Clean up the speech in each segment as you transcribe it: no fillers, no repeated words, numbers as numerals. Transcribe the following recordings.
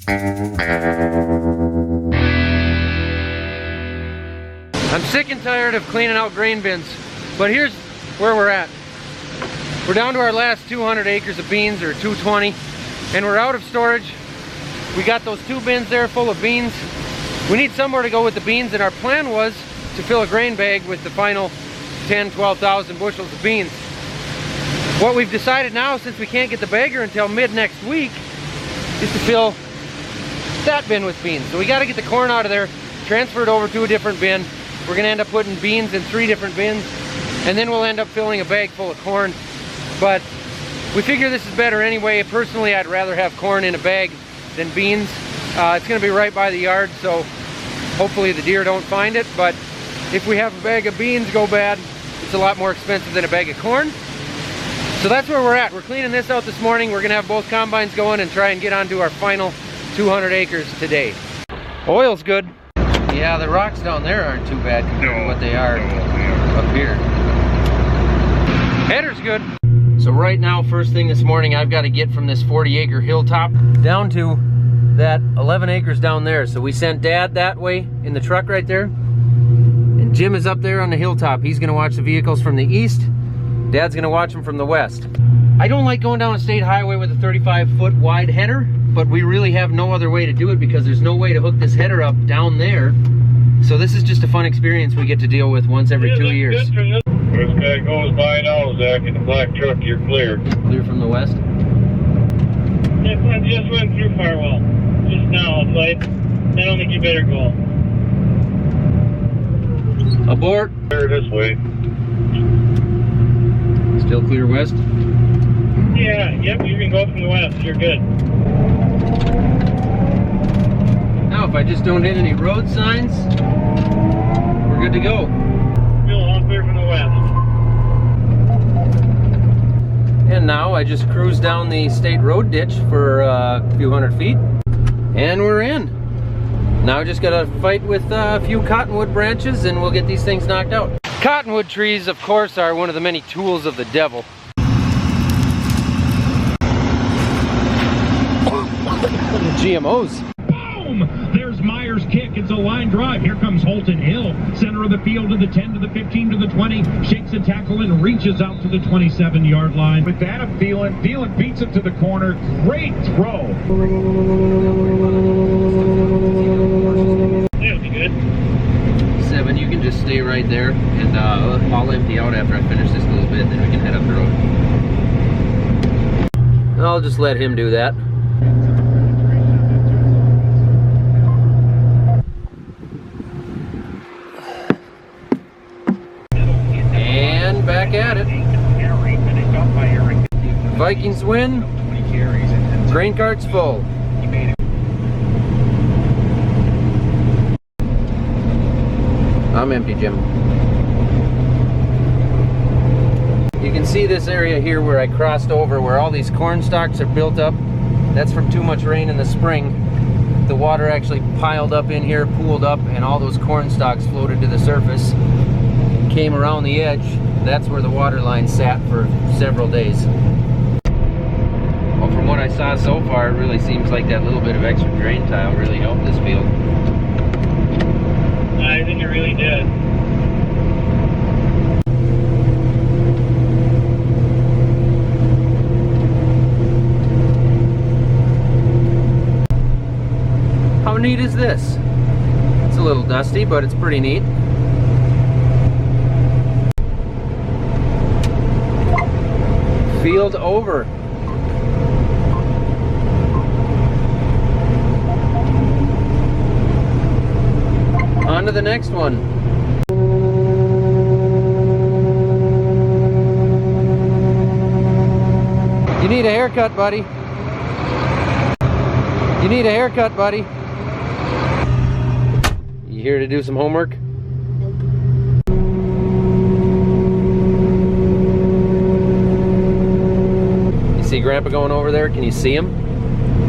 I'm sick and tired of cleaning out grain bins, but here's where we're at. We're down to our last 200 acres of beans, or 220, and we're out of storage. We got those 2 bins there full of beans. We need somewhere to go with the beans, and our plan was to fill a grain bag with the final 10, 12,000 bushels of beans. What we've decided now, since we can't get the bagger until mid next week, is to fill that bin with beans. So we got to get the corn out of there, transfer it over to a different bin. We're going to end up putting beans in 3 different bins, and then we'll end up filling a bag full of corn. But we figure this is better anyway. Personally, I'd rather have corn in a bag than beans. It's going to be right by the yard, so hopefully the deer don't find it. But if we have a bag of beans go bad, it's a lot more expensive than a bag of corn. So that's where we're at. We're cleaning this out this morning. We're going to have both combines going and try and get onto our final 200 acres today. Oil's good. Yeah, the rocks down there aren't too bad compared to what they are up here. Header's good. So right now, first thing this morning, I've got to get from this 40-acre hilltop down to that 11 acres down there. So we sent Dad that way in the truck right there. And Jim is up there on the hilltop. He's going to watch the vehicles from the east. Dad's going to watch them from the west. I don't like going down a state highway with a 35-foot wide header, but we really have no other way to do it because there's no way to hook this header up down there. So this is just a fun experience we get to deal with once every 2 years. This guy goes by now, Zach, in the black truck, you're clear. Clear from the west? I just went through Farwell just now, so I don't think you better go. Abort. Clear this way. Still clear west? Yeah, yep, you can go from the west, you're good. Now if I just don't hit any road signs, we're good to go. Still all clear from the west. And now I just cruise down the state road ditch for a few hundred feet, and we're in. Now I just gotta fight with a few cottonwood branches and we'll get these things knocked out. Cottonwood trees, of course, are one of the many tools of the devil. GMOs. Boom! There's Myers' kick. It's a line drive. Here comes Holton Hill. Center of the field to the 10, to the 15, to the 20. Shakes a tackle and reaches out to the 27-yard line. With that, I'm Thielen. Thielen beats it to the corner. Great throw. That'll be good. 7, you can just stay right there, and I'll empty out after I finish this little bit, then we can head up the road. I'll just let him do that. And back at it. Vikings win. Grain cart's full. I'm empty, Jim. You can see this area here where I crossed over, where all these corn stalks are built up. That's from too much rain in the spring. The water actually piled up in here, pooled up, and all those corn stalks floated to the surface, came around the edge. That's where the water line sat for several days. Well, from what I saw so far, it really seems like that little bit of extra drain tile really helped this field. I think it really did. How neat is this? It's a little dusty, but it's pretty neat. Field over. On to the next one. You need a haircut, buddy. You need a haircut, buddy. You here to do some homework? You see Grandpa going over there? Can you see him?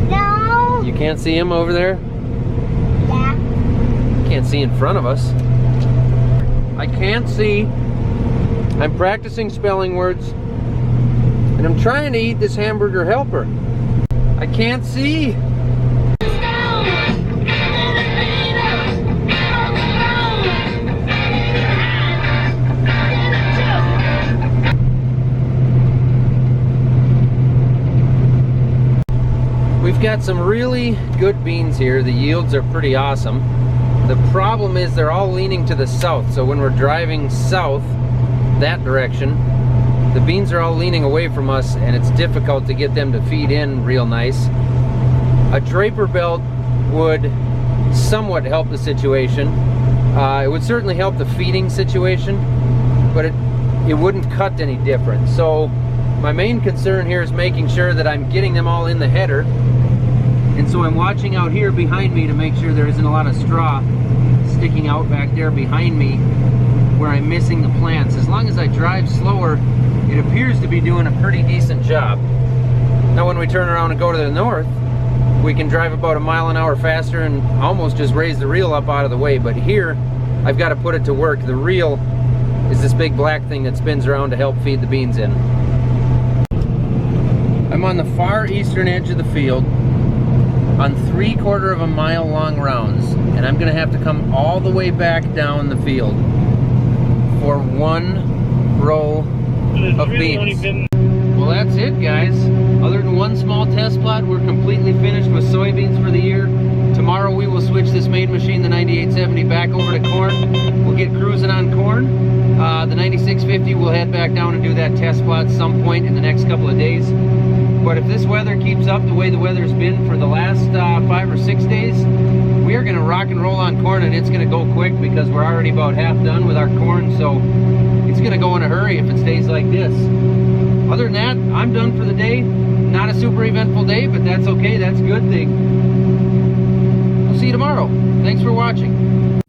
No. You can't see him over there? Yeah. Can't see in front of us. I can't see. I'm practicing spelling words, and I'm trying to eat this hamburger helper. I can't see. some really good beans here. The yields are pretty awesome. The problem is they're all leaning to the south, so when we're driving south that direction, the beans are all leaning away from us and it's difficult to get them to feed in real nice. A draper belt would somewhat help the situation. It would certainly help the feeding situation, but it wouldn't cut any different. So my main concern here is making sure that I'm getting them all in the header. And so I'm watching out here behind me to make sure there isn't a lot of straw sticking out back there behind me where I'm missing the plants. As long as I drive slower, it appears to be doing a pretty decent job. Now when we turn around and go to the north, we can drive about a mile an hour faster and almost just raise the reel up out of the way. But here, I've got to put it to work. The reel is this big black thing that spins around to help feed the beans in. I'm on the far eastern edge of the field on 3/4 of a mile long rounds, and I'm gonna have to come all the way back down the field for one row of beans. Well, that's it, guys. Other than one small test plot, we're completely finished with soybeans for the year. Tomorrow we will switch this main machine, the 9870, back over to corn. We'll get cruising on corn. The 9650 we'll head back down and do that test plot some point in the next couple of days. But if this weather keeps up the way the weather's been for the last 5 or 6 days, we are gonna rock and roll on corn, and it's gonna go quick because we're already about half done with our corn, so it's gonna go in a hurry if it stays like this. Other than that, I'm done for the day. Not a super eventful day, but that's okay, that's a good thing. I'll see you tomorrow. Thanks for watching.